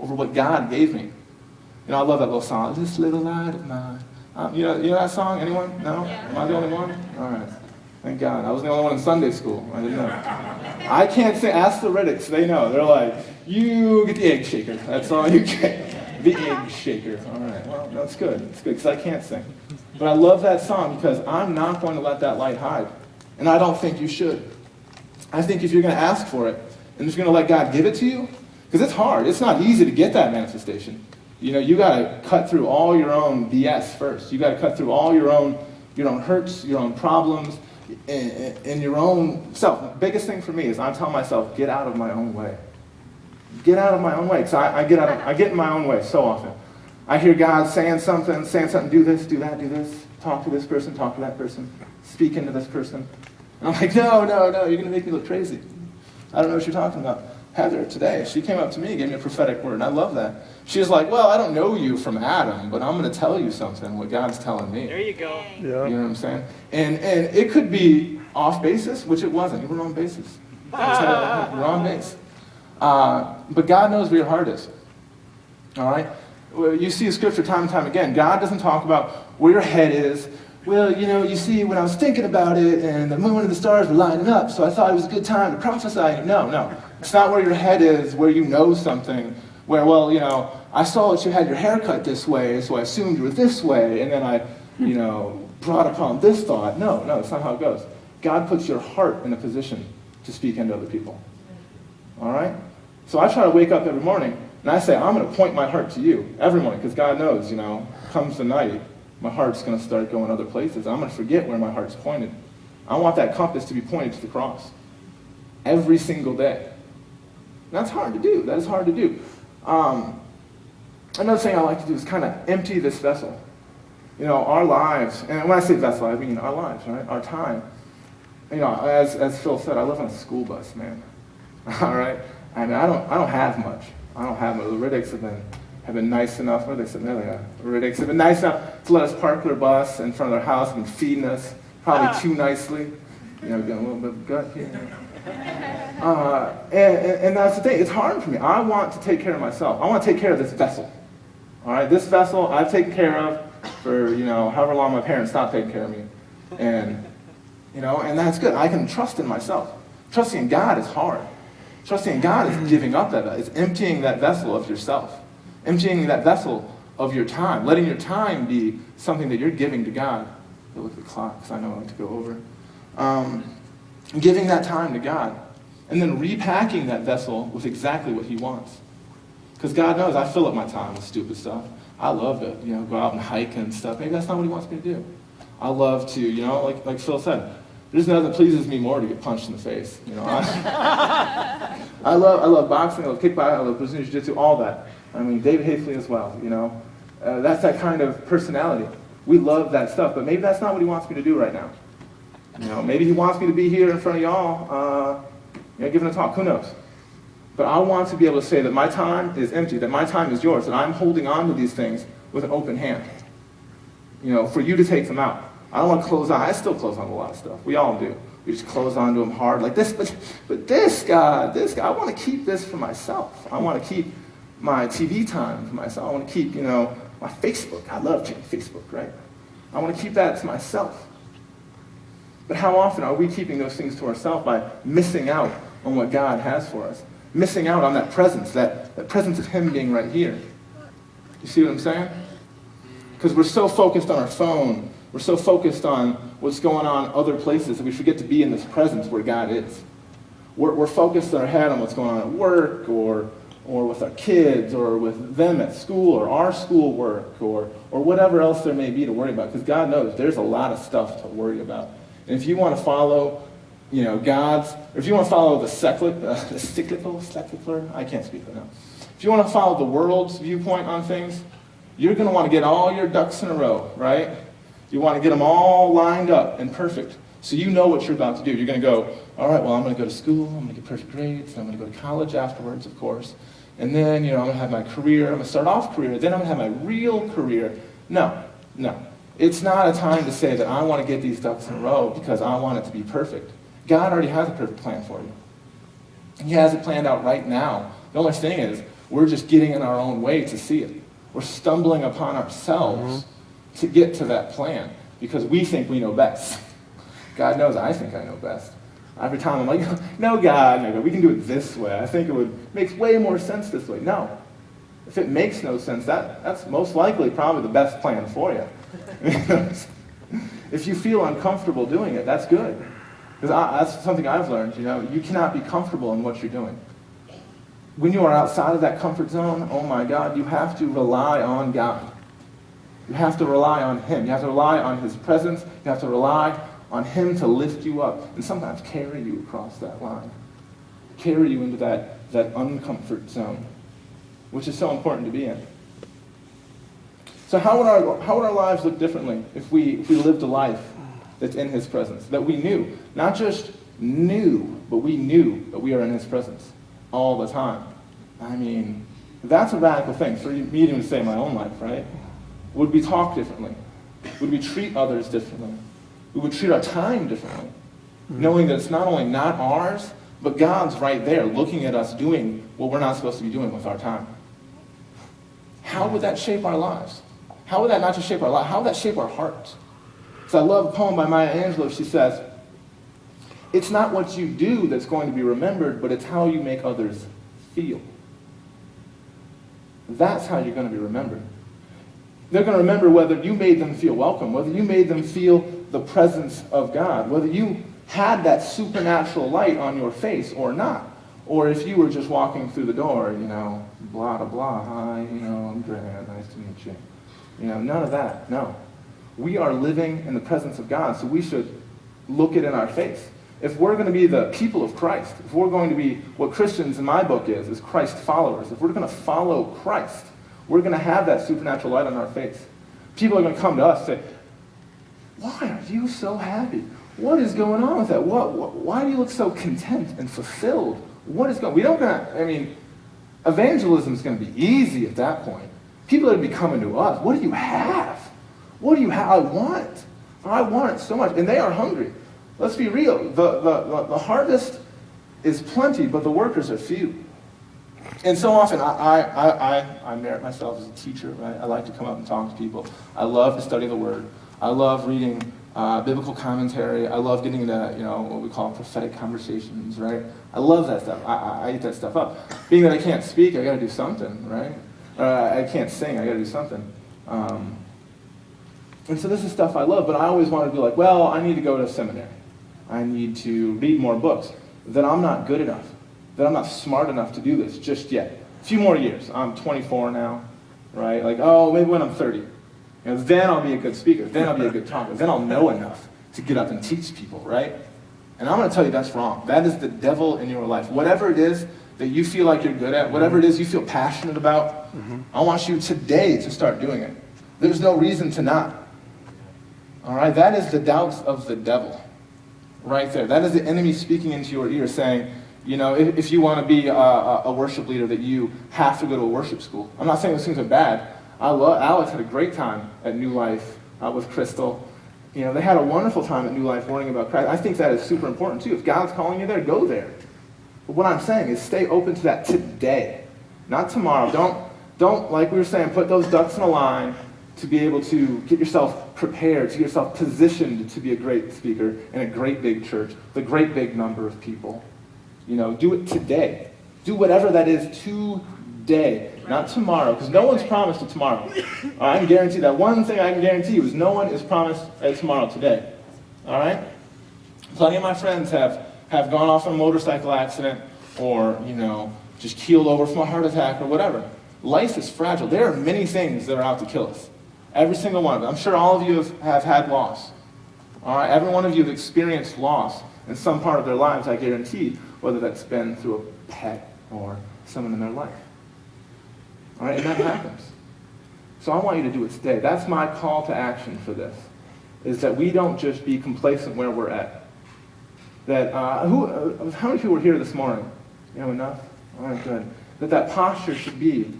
over what God gave me. You know, I love that little song, "This Little Light of Mine." You know that song? Anyone? No? Am I the only one? All right. Thank God. I was the only one in Sunday school. I didn't know. I can't say, ask the Riddics. They know. They're like, you get the egg shaker. That's all you get. The egg shaker. All right. Well, that's good. It's good because I can't sing. But I love that song because I'm not going to let that light hide. And I don't think you should. I think if you're going to ask for it and just going to let God give it to you, because it's hard. It's not easy to get that manifestation. You know, you got to cut through all your own BS first. You got to cut through all your own hurts, your own problems, and your own self. The biggest thing for me is I'm telling myself, get out of my own way. Get out of my own way. Because I get in my own way so often. I hear God saying something, do this, do that, do this. Talk to this person, talk to that person. Speak into this person. And I'm like, no, you're going to make me look crazy. I don't know what you're talking about. Heather, today, she came up to me and gave me a prophetic word, and I love that. She was like, well, I don't know you from Adam, but I'm going to tell you something, what God's telling me. There you go. Yeah. You know what I'm saying? And it could be off basis, which it wasn't. You were on basis. You're on base. But God knows where your heart is. All right? Well, you see in Scripture time and time again, God doesn't talk about where your head is. Well, you know, you see, when I was thinking about it, and the moon and the stars were lining up, so I thought it was a good time to prophesy. No. It's not where your head is, where you know something, where, well, you know, I saw that you had your hair cut this way, so I assumed you were this way, and then I, brought upon this thought. No, that's not how it goes. God puts your heart in a position to speak into other people. All right? So I try to wake up every morning, and I say, I'm going to point my heart to you every morning, because God knows, comes the night, my heart's going to start going other places. I'm going to forget where my heart's pointed. I want that compass to be pointed to the cross every single day. That's hard to do. That is hard to do. Another thing I like to do is kind of empty this vessel. Our lives, and when I say vessel, I mean our lives, right? Our time. As Phil said, I live on a school bus, man. All right? I mean, I don't have much. The Riddics have been nice enough. What are they saying? There they are. The Riddics have been nice enough to let us park their bus in front of their house and feeding us, probably too nicely. Getting a little bit of gut here. And that's the thing. It's hard for me. I want to take care of myself. I want to take care of this vessel. All right? This vessel I've taken care of for, however long my parents stopped taking care of me. And that's good. I can trust in myself. Trusting in God is hard. Trusting in God is giving up that vessel. It's emptying that vessel of yourself. Emptying that vessel of your time. Letting your time be something that you're giving to God. I'll look at the clock because I know I like to go over. Giving that time to God. And then repacking that vessel with exactly what He wants. Because God knows I fill up my time with stupid stuff. I love to, go out and hike and stuff. Maybe that's not what He wants me to do. I love to, like Phil said, there's nothing that pleases me more to get punched in the face. I love boxing, I love kickboxing, I love Brazilian Jiu-Jitsu, all that. I mean, David Hafley as well, That's that kind of personality. We love that stuff, but maybe that's not what He wants me to do right now. Maybe He wants me to be here in front of y'all, giving a talk, who knows? But I want to be able to say that my time is empty, that my time is yours, that I'm holding on to these things with an open hand. For you to take them out. I don't want to close on. I still close on a lot of stuff. We all do. We just close onto them hard like this. But this, God, I want to keep this for myself. I want to keep my TV time for myself. I want to keep, my Facebook. I love checking Facebook, right? I want to keep that to myself. But how often are we keeping those things to ourselves by missing out on what God has for us? Missing out on that presence, that presence of Him being right here. You see what I'm saying? Because we're so focused on our phone, we're so focused on what's going on other places that we forget to be in this presence where God is. We're focused in our head on what's going on at work or with our kids or with them at school or our school work or whatever else there may be to worry about. Because God knows there's a lot of stuff to worry about. And if you want to follow, if you want to follow the secular, I can't speak right now. If you want to follow the world's viewpoint on things, you're going to want to get all your ducks in a row, right? You want to get them all lined up and perfect. So you know what you're about to do. You're going to go, all right, well, I'm going to go to school. I'm going to get perfect grades. And I'm going to go to college afterwards, of course. And then, I'm going to have my career. I'm going to start off career. Then I'm going to have my real career. No. It's not a time to say that I want to get these ducks in a row because I want it to be perfect. God already has a perfect plan for you. He has it planned out right now. The only thing is, We're just getting in our own way to see it. We're stumbling upon ourselves to get to that plan because we think we know best. God knows I think I know best. Every time I'm like, no, God, no, we can do it this way. I think makes way more sense this way. No. If it makes no sense, that's most likely probably the best plan for you. If you feel uncomfortable doing it, that's good. Because that's something I've learned, you cannot be comfortable in what you're doing. When you are outside of that comfort zone, oh my God, you have to rely on God. You have to rely on Him. You have to rely on His presence. You have to rely on Him to lift you up and sometimes carry you across that line. Carry you into that uncomfort zone, which is so important to be in. So how would our lives look differently if we lived a life that's in His presence, that we knew, not just knew, but we knew that we are in His presence all the time? I mean, that's a radical thing for me to even say in my own life, right? Would we talk differently? Would we treat others differently? We would treat our time differently, knowing that it's not only not ours, but God's right there looking at us doing what we're not supposed to be doing with our time. How would that shape our lives? How would that not just shape our lives? How would that shape our hearts? So I love a poem by Maya Angelou. She says, it's not what you do that's going to be remembered, but it's how you make others feel. That's how you're going to be remembered. They're going to remember whether you made them feel welcome, whether you made them feel the presence of God, whether you had that supernatural light on your face or not, or if you were just walking through the door, blah, blah, blah, hi, I'm Grant, nice to meet you. None of that, no. We are living in the presence of God, so we should look it in our face. If we're going to be the people of Christ, if we're going to be what Christians in my book is Christ followers, if we're going to follow Christ, we're going to have that supernatural light on our face. People are going to come to us and say, why are you so happy? What is going on with that? Why do you look so content and fulfilled? What is going on? Evangelism is going to be easy at that point. People are going to be coming to us. What do you have? What do you have? I want it so much. And they are hungry. Let's be real. The harvest is plenty, but the workers are few. And so often, I merit myself as a teacher, right? I like to come up and talk to people. I love to study the Word. I love reading biblical commentary. I love getting into, what we call prophetic conversations, right? I love that stuff. I eat that stuff up. Being that I can't speak, I got to do something, right? I can't sing, I got to do something. And so this is stuff I love, but I always want to be like, well, I need to go to seminary. I need to read more books. That I'm not good enough. That I'm not smart enough to do this just yet. A few more years. I'm 24 now, right? Maybe when I'm 30. Then I'll be a good speaker. Then I'll be a good talker. Then I'll know enough to get up and teach people, right? And I'm going to tell you that's wrong. That is the devil in your life. Whatever it is that you feel like you're good at, whatever it is you feel passionate about, I want you today to start doing it. There's no reason to not. All right? That is the doubts of the devil right there. That is the enemy speaking into your ear saying, if you want to be a worship leader, that you have to go to a worship school. I'm not saying those things are bad. Alex had a great time at New Life with Crystal. They had a wonderful time at New Life learning about Christ. I think that is super important too. If God's calling you there, go there. But what I'm saying is stay open to that today, not tomorrow. Don't, like we were saying, put those ducks in a line to be able to get yourself prepared, to get yourself positioned to be a great speaker in a great big church, the great big number of people. Do it today. Do whatever that is today, not tomorrow, because no one's promised a tomorrow. I can guarantee that. One thing I can guarantee you is no one is promised a tomorrow today. All right? Plenty of my friends have gone off in a motorcycle accident or, just keeled over from a heart attack or whatever. Life is fragile. There are many things that are out to kill us. Every single one of them. I'm sure all of you have had loss. All right? Every one of you have experienced loss in some part of their lives, I guarantee, whether that's been through a pet or someone in their life. All right? And that happens. So I want you to do it today. That's my call to action for this, is that we don't just be complacent where we're at. That, how many people were here this morning? Enough? All right, good. That posture should be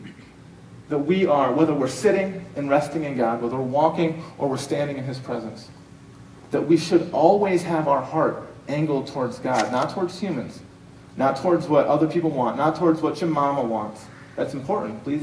that we are, whether we're sitting and resting in God, whether we're walking or we're standing in His presence, that we should always have our heart angled towards God, not towards humans, not towards what other people want, not towards what your mama wants, That's important. Pleasing